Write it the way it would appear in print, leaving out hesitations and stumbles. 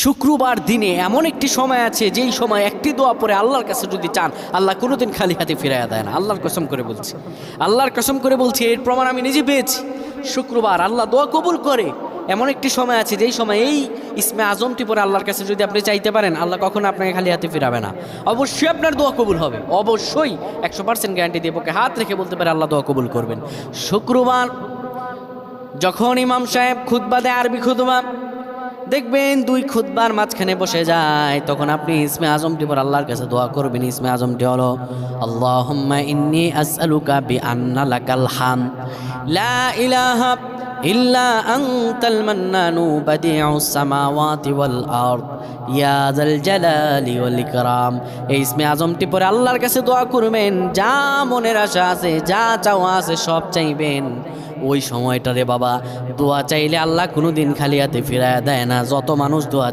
শুক্রবার দিনে এমন একটি সময় আছে যেই সময় একটি দোয়া পরে আল্লাহর কাছে যদি চান, আল্লাহ কোনোদিন খালি হাতে ফিরাইয়া দেয় না। আল্লাহর কসম করে বলছি, আল্লাহর কসম করে বলছি, এর প্রমাণ আমি নিজে পেয়েছি। শুক্রবার আল্লাহ দোয়া কবুল করে। এমন একটি সময় আছে যেই সময় এই ইসমে আজমটি পরে আল্লাহর কাছে যদি আপনি চাইতে পারেন, আল্লাহ কখনো আপনাকে খালি হাতে ফিরাবে না। অবশ্যই আপনার দোয়া কবুল হবে, অবশ্যই 100% গ্যারান্টি দিয়ে পক্ষে হাত রেখে বলতে পারে আল্লাহ দোয়া কবুল করবেন। শুক্রবার যখন ইমাম সাহেব খুতবা দেয়, আরবি খুতবা, দেখবেন দুই খুতবার মাঝখানে বসে যায়, তখন আপনি ইসমে আজমটি পর আল্লাহর কাছে দোয়া করবেন। ইসমে আজমটি হলো আল্লাহুম্মা ইন্নী আসআলুকা বিআন্না লাকাল হামদ লা ইলাহা ইল্লা আনতাল মান্নানু বাদিউস সামাওয়াতি ওয়াল আরদ ইয়া যাল জালালি ওয়াল ইকরাম। এই ইসমে আজমটি পরে আল্লাহর কাছে দোয়া করবেন, যা মনের আশা আছে, যা চাওয়া আছে সব চাইবেন। ওই সময়টারে বাবা, দোয়া চাইলে আল্লাহ কোনোদিন খালি হাতে ফিরায়া দেয় না। যত মানুষ দোয়া